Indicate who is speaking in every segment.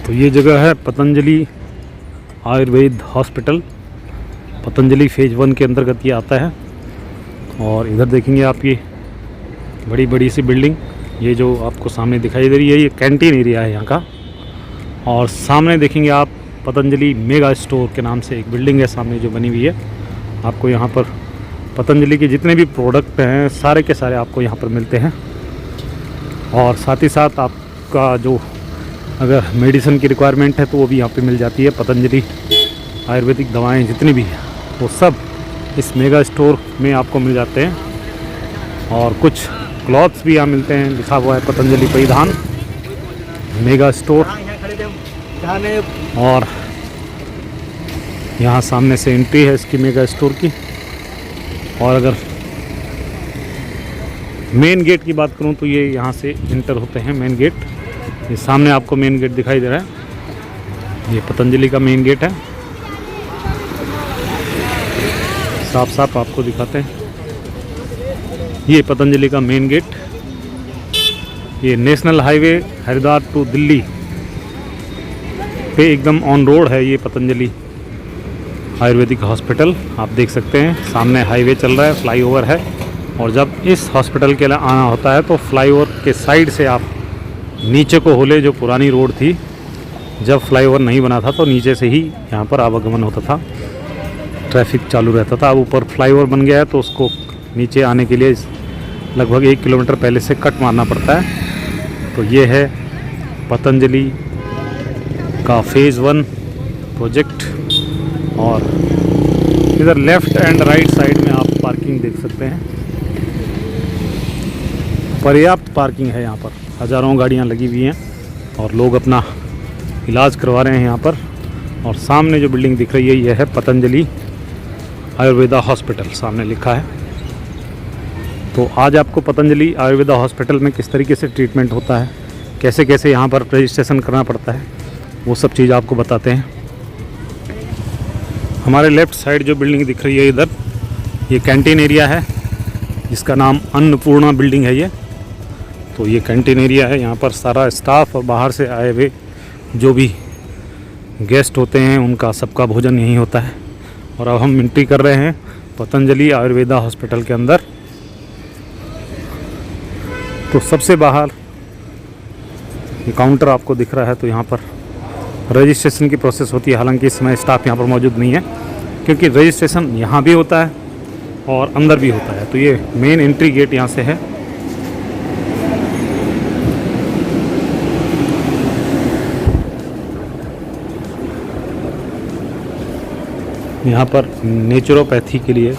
Speaker 1: तो ये जगह है पतंजलि आयुर्वेद हॉस्पिटल। पतंजलि फेज 1 के अंतर्गत ये आता है। और इधर देखेंगे आप ये बड़ी बड़ी सी बिल्डिंग, ये जो आपको सामने दिखाई दे रही है ये कैंटीन एरिया है यहाँ का। और सामने देखेंगे आप पतंजलि मेगा स्टोर के नाम से एक बिल्डिंग है सामने जो बनी हुई है। आपको यहाँ पर पतंजलि के जितने भी प्रोडक्ट हैं सारे के सारे आपको यहाँ पर मिलते हैं। और साथ ही साथ आपका जो अगर मेडिसिन की रिक्वायरमेंट है तो वो भी यहाँ पे मिल जाती है। पतंजलि आयुर्वेदिक दवाएं जितनी भी हैं वो सब इस मेगा स्टोर में आपको मिल जाते हैं। और कुछ क्लॉथ्स भी यहाँ मिलते हैं, लिखा हुआ है पतंजलि परिधान मेगा स्टोर। और यहाँ सामने से एंट्री है इसकी मेगा स्टोर की। और अगर मेन गेट की बात करूँ तो ये यहाँ से इंटर होते हैं मेन गेट। ये सामने आपको मेन गेट दिखाई दे रहा है, ये पतंजलि का मेन गेट है। साफ साफ आपको दिखाते हैं, ये पतंजलि का मेन गेट। ये national highway Haridwar to Delhi पे एकदम ऑन रोड है ये पतंजलि आयुर्वेदिक हॉस्पिटल। आप देख सकते हैं सामने हाईवे चल रहा है, फ्लाईओवर है। और जब इस हॉस्पिटल के लिए आना होता है तो फ्लाईओवर के साइड से आप नीचे को होले, जो पुरानी रोड थी, जब फ्लाईओवर नहीं बना था तो नीचे से ही यहाँ पर आवागमन होता था, ट्रैफिक चालू रहता था। अब ऊपर फ्लाईओवर बन गया है तो उसको नीचे आने के लिए लगभग 1 किलोमीटर पहले से कट मारना पड़ता है। तो ये है पतंजलि का फेज़ 1 प्रोजेक्ट। और इधर लेफ़्ट एंड राइट साइड में आप पार्किंग देख सकते हैं, पर्याप्त पार्किंग है यहाँ पर, हज़ारों गाड़ियाँ लगी हुई हैं और लोग अपना इलाज करवा रहे हैं यहाँ पर। और सामने जो बिल्डिंग दिख रही है यह है पतंजलि आयुर्वेदा हॉस्पिटल, सामने लिखा है। तो आज आपको पतंजलि आयुर्वेदा हॉस्पिटल में किस तरीके से ट्रीटमेंट होता है, कैसे कैसे यहाँ पर रजिस्ट्रेशन करना पड़ता है, वो सब चीज़ आपको बताते हैं। हमारे लेफ़्ट साइड जो बिल्डिंग दिख रही है इधर, ये कैंटीन एरिया है जिसका नाम अन्नपूर्णा बिल्डिंग है ये। तो ये कैंटीन एरिया है, यहाँ पर सारा स्टाफ और बाहर से आए हुए जो भी गेस्ट होते हैं उनका सबका भोजन यहीं होता है। और अब हम एंट्री कर रहे हैं पतंजलि आयुर्वेदा हॉस्पिटल के अंदर। तो सबसे बाहर ये काउंटर आपको दिख रहा है, तो यहाँ पर रजिस्ट्रेशन की प्रोसेस होती है। हालांकि इस समय स्टाफ यहाँ पर मौजूद नहीं है क्योंकि रजिस्ट्रेशन यहाँ भी होता है और अंदर भी होता है। तो ये मेन एंट्री गेट यहाँ से है। यहाँ पर नेचुरोपैथी के लिए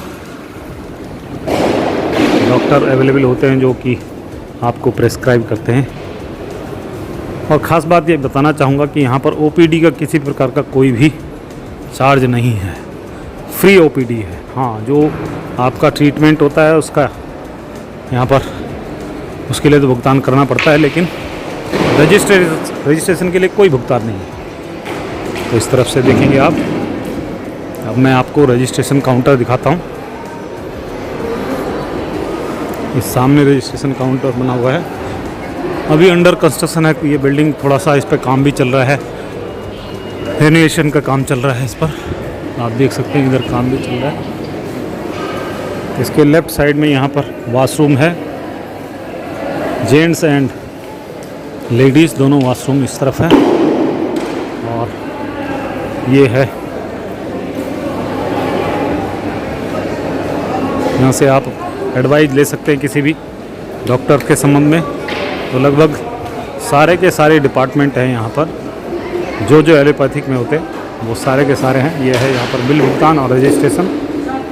Speaker 1: डॉक्टर अवेलेबल होते हैं जो कि आपको प्रेस्क्राइब करते हैं। और ख़ास बात ये बताना चाहूँगा कि यहाँ पर ओपीडी का किसी प्रकार का कोई भी चार्ज नहीं है, फ्री ओपीडी है। हाँ, जो आपका ट्रीटमेंट होता है उसका यहाँ पर उसके लिए तो भुगतान करना पड़ता है, लेकिन रजिस्ट्रेशन के लिए कोई भुगतान नहीं है। तो इस तरफ से देखेंगे आप। अब मैं आपको रजिस्ट्रेशन काउंटर दिखाता हूँ। इस सामने रजिस्ट्रेशन काउंटर बना हुआ है, अभी अंडर कंस्ट्रक्शन है ये बिल्डिंग। थोड़ा सा इस पर काम भी चल रहा है, रेनोवेशन का काम चल रहा है इस पर, आप देख सकते हैं इधर काम भी चल रहा है। इसके लेफ़्ट साइड में यहाँ पर वॉशरूम है, जेंट्स एंड लेडीज़ दोनों वॉशरूम इस तरफ है। और ये है, यहाँ से आप एडवाइस ले सकते हैं किसी भी डॉक्टर के संबंध में। तो लगभग सारे के सारे डिपार्टमेंट हैं यहाँ पर, जो एलोपैथिक में होते हैं वो सारे के सारे हैं। ये है यहाँ पर बिल भुगतान और रजिस्ट्रेशन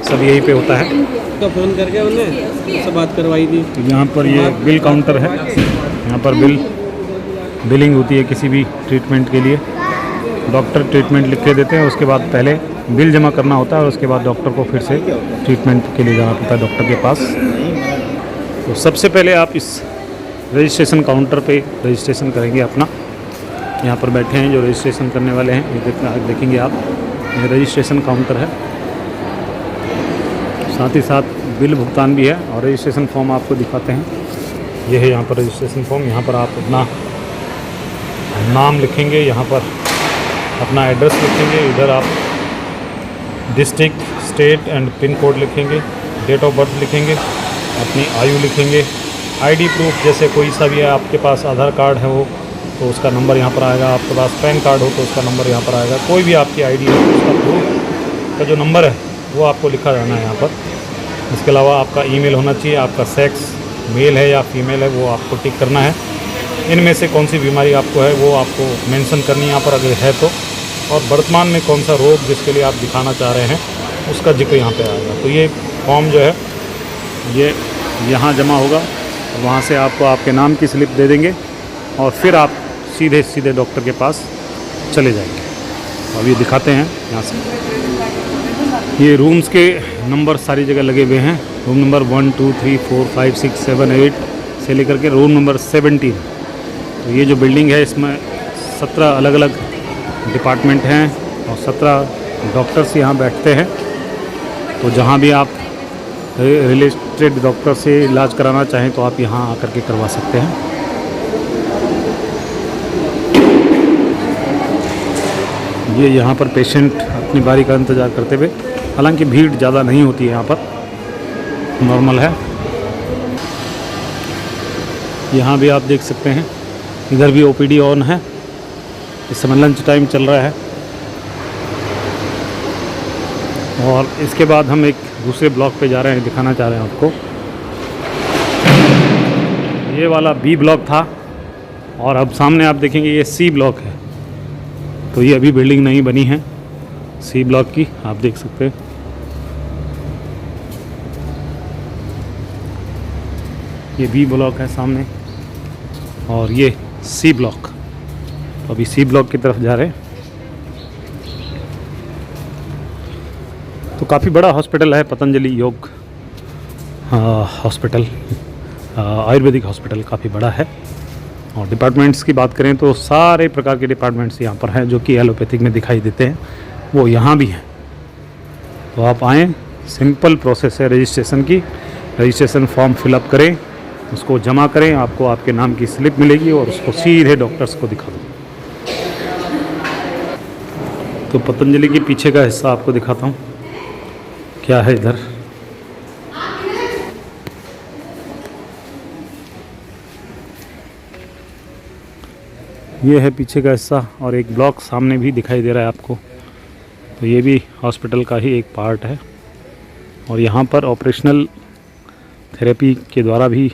Speaker 1: सब यहीं पे होता है।
Speaker 2: तो फ़ोन करके उन्होंने सब बात करवाई थी।
Speaker 1: यहाँ पर ये बिल काउंटर है, यहाँ पर बिलिंग होती है किसी भी ट्रीटमेंट के लिए। डॉक्टर ट्रीटमेंट लिख के देते हैं, उसके बाद पहले बिल जमा करना होता है और उसके बाद डॉक्टर को फिर से ट्रीटमेंट के लिए जाना पड़ता है डॉक्टर के पास। तो सबसे पहले आप इस रजिस्ट्रेशन काउंटर पे रजिस्ट्रेशन करेंगे अपना। यहाँ पर बैठे हैं जो रजिस्ट्रेशन करने वाले हैं, ये देखेंगे आप, ये रजिस्ट्रेशन काउंटर है। साथ ही साथ बिल भुगतान भी है और रजिस्ट्रेशन फॉर्म आपको दिखाते हैं। ये है यहाँ पर रजिस्ट्रेशन फॉर्म, यहाँ पर आप अपना नाम लिखेंगे, यहाँ पर अपना एड्रेस लिखेंगे, इधर आप district, state and pin code लिखेंगे, डेट ऑफ बर्थ लिखेंगे, अपनी आयु लिखेंगे, आईडी प्रूफ जैसे कोई सा भी है, आपके पास आधार कार्ड है वो तो उसका नंबर यहाँ पर आएगा, आपके पास पैन कार्ड हो तो उसका नंबर यहाँ पर आएगा, कोई भी आपकी आईडी है उसका प्रूफ का जो नंबर है वो आपको लिखा रहना है यहाँ पर। इसके अलावा आपका ईमेल होना चाहिए, आपका सेक्स मेल है या फीमेल है वो आपको टिक करना है, इनमें से कौन सी बीमारी आपको है वो आपको मेंशन करनी है यहाँ पर अगर है तो, और वर्तमान में कौन सा रोग जिसके लिए आप दिखाना चाह रहे हैं उसका जिक्र यहाँ पे आएगा। तो ये फॉर्म जो है ये यहाँ जमा होगा, वहाँ से आपको आपके नाम की स्लिप दे देंगे और फिर आप सीधे सीधे डॉक्टर के पास चले जाएंगे। अब ये दिखाते हैं यहाँ से, ये रूम्स के नंबर सारी जगह लगे हुए हैं, रूम नंबर 1 2 3 4 5 6 7 8 से लेकर के रूम नंबर 17। तो ये जो बिल्डिंग है इसमें 17 अलग अलग डिपार्टमेंट हैं और 17 डॉक्टर्स यहाँ बैठते हैं। तो जहाँ भी आप रिलेटेड डॉक्टर से इलाज कराना चाहें तो आप यहाँ आकर के करवा सकते हैं। ये यहाँ पर पेशेंट अपनी बारी का इंतज़ार करते हुए, हालांकि भीड़ ज़्यादा नहीं होती है यहाँ पर, नॉर्मल है। यहाँ भी आप देख सकते हैं, इधर भी ओपीडी ऑन है, इस समय लंच टाइम चल रहा है। और इसके बाद हम एक दूसरे ब्लॉक पे जा रहे हैं, दिखाना चाह रहे हैं आपको। ये वाला बी ब्लॉक था और अब सामने आप देखेंगे ये सी ब्लॉक है। तो ये अभी बिल्डिंग नहीं बनी है सी ब्लॉक की, आप देख सकते हैं। ये बी ब्लॉक है सामने और ये सी ब्लॉक। तो अभी सी ब्लॉक की तरफ जा रहे हैं। तो काफ़ी बड़ा हॉस्पिटल है पतंजलि योग हॉस्पिटल, आयुर्वेदिक हॉस्पिटल काफ़ी बड़ा है। और डिपार्टमेंट्स की बात करें तो सारे प्रकार के डिपार्टमेंट्स यहाँ पर हैं जो कि एलोपैथिक में दिखाई देते हैं, वो यहाँ भी हैं। तो आप आएँ, सिंपल प्रोसेस है रजिस्ट्रेशन की। रजिस्ट्रेशन फॉर्म फिलअप करें, उसको जमा करें, आपको आपके नाम की स्लिप मिलेगी और उसको सीधे डॉक्टर्स को दिखा दो। तो पतंजलि के पीछे का हिस्सा आपको दिखाता हूँ क्या है इधर। ये है पीछे का हिस्सा और एक ब्लॉक सामने भी दिखाई दे रहा है आपको। तो ये भी हॉस्पिटल का ही एक पार्ट है और यहाँ पर ऑपरेशनल थेरेपी के द्वारा भी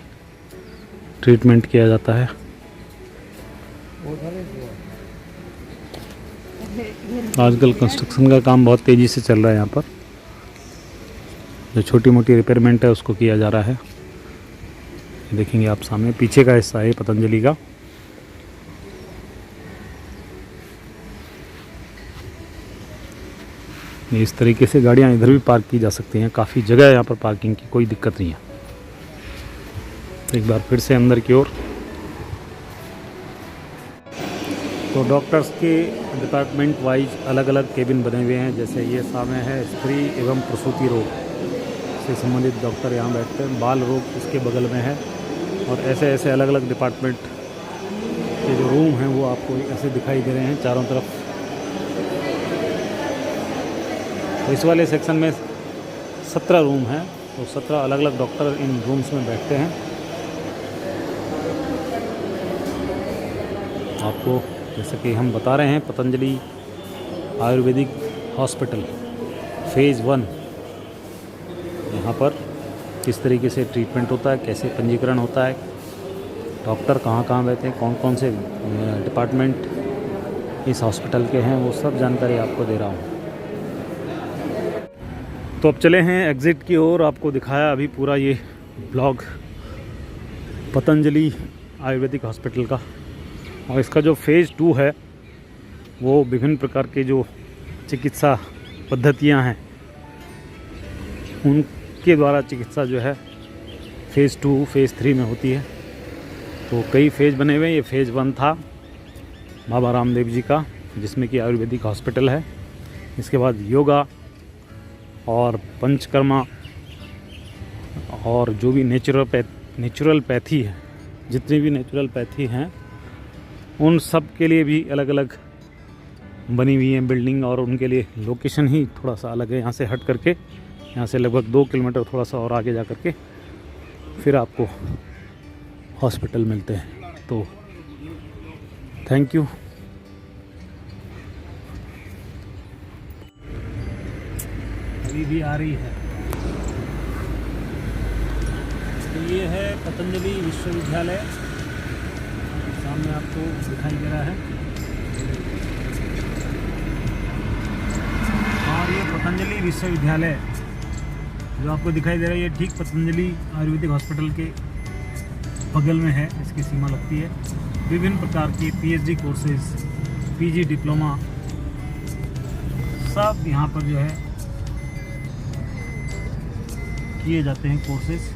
Speaker 1: ट्रीटमेंट किया जाता है। आजकल कंस्ट्रक्शन का काम बहुत तेज़ी से चल रहा है यहाँ पर, जो छोटी मोटी रिपेयरमेंट है उसको किया जा रहा है। देखेंगे आप सामने पीछे का हिस्सा है पतंजलि का। इस तरीके से गाड़ियाँ इधर भी पार्क की जा सकती हैं, काफ़ी जगह है यहाँ पर पार्किंग की, कोई दिक्कत नहीं है। एक बार फिर से अंदर की ओर। तो डॉक्टर्स के डिपार्टमेंट वाइज अलग अलग केबिन बने हुए हैं। जैसे ये सामने है स्त्री एवं प्रसूति रोग से संबंधित डॉक्टर यहाँ बैठते हैं, बाल रोग इसके बगल में है। और ऐसे ऐसे अलग अलग डिपार्टमेंट के जो रूम हैं वो आपको ऐसे दिखाई दे रहे हैं चारों तरफ। तो इस वाले सेक्शन में 17 रूम हैं, तो 17 अलग अलग डॉक्टर इन रूम्स में बैठते हैं। आपको जैसे कि हम बता रहे हैं, पतंजलि आयुर्वेदिक हॉस्पिटल फेज़ 1, यहाँ पर किस तरीके से ट्रीटमेंट होता है, कैसे पंजीकरण होता है, डॉक्टर कहाँ कहाँ बैठते हैं, कौन कौन से डिपार्टमेंट इस हॉस्पिटल के हैं, वो सब जानकारी आपको दे रहा हूँ। तो अब चले हैं एग्ज़िट की ओर। आपको दिखाया अभी पूरा ये ब्लॉग पतंजलि आयुर्वेदिक हॉस्पिटल का, और इसका जो फेज़ 2 है वो विभिन्न प्रकार के जो चिकित्सा पद्धतियां हैं उनके द्वारा चिकित्सा जो है फेज़ 2 फेज़ 3 में होती है। तो कई फेज़ बने हुए हैं। ये फेज़ 1 था बाबा रामदेव जी का, जिसमें कि आयुर्वेदिक हॉस्पिटल है। इसके बाद योगा और पंचकर्मा और जो भी नेचुरल पैथी है, जितनी भी नेचुरल पैथी हैं उन सब के लिए भी अलग अलग बनी हुई हैं बिल्डिंग, और उनके लिए लोकेशन ही थोड़ा सा अलग है। यहाँ से हट करके, यहाँ से लगभग 2 किलोमीटर थोड़ा सा और आगे जा करके फिर आपको हॉस्पिटल मिलते हैं। तो थैंक यू। अभी भी आ रही है। तो ये है पतंजलि विश्वविद्यालय, सामने आपको दिखाई दे रहा है। और ये पतंजलि विश्वविद्यालय जो आपको दिखाई दे रहा है, ये ठीक पतंजलि आयुर्वेदिक हॉस्पिटल के बगल में है, इसकी सीमा लगती है। विभिन्न प्रकार के पीएचडी कोर्सेज, पीजी डिप्लोमा, सब यहाँ पर जो है किए जाते हैं कोर्सेज।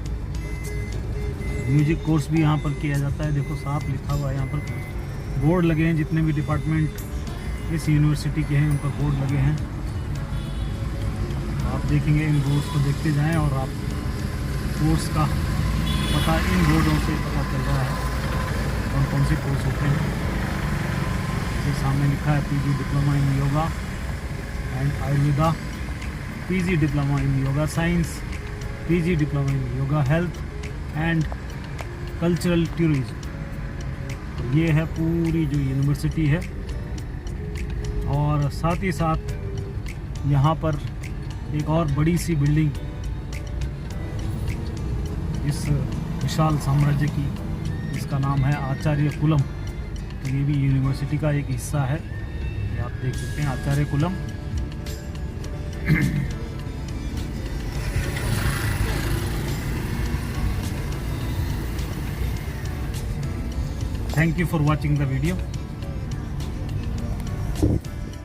Speaker 1: म्यूजिक कोर्स भी यहाँ पर किया जाता है। देखो साफ लिखा हुआ है, यहाँ पर बोर्ड लगे हैं। जितने भी डिपार्टमेंट इस यूनिवर्सिटी के हैं उनका बोर्ड लगे हैं। आप देखेंगे, इन बोर्ड्स को देखते जाएं और आप कोर्स का पता इन बोर्डों से पता चल रहा है कौन कौन से कोर्स होते हैं। ये सामने लिखा है PG diploma in yoga and Ayurveda, PG diploma in yoga science, PG diploma in yoga health and cultural tourism. ये है पूरी जो यूनिवर्सिटी है। और साथ ही साथ यहाँ पर एक और बड़ी सी बिल्डिंग इस विशाल साम्राज्य की, जिसका नाम है आचार्य कुलम। तो ये भी यूनिवर्सिटी का एक हिस्सा है। ये आप देख सकते हैं आचार्य coulomb. Thank you for watching the video.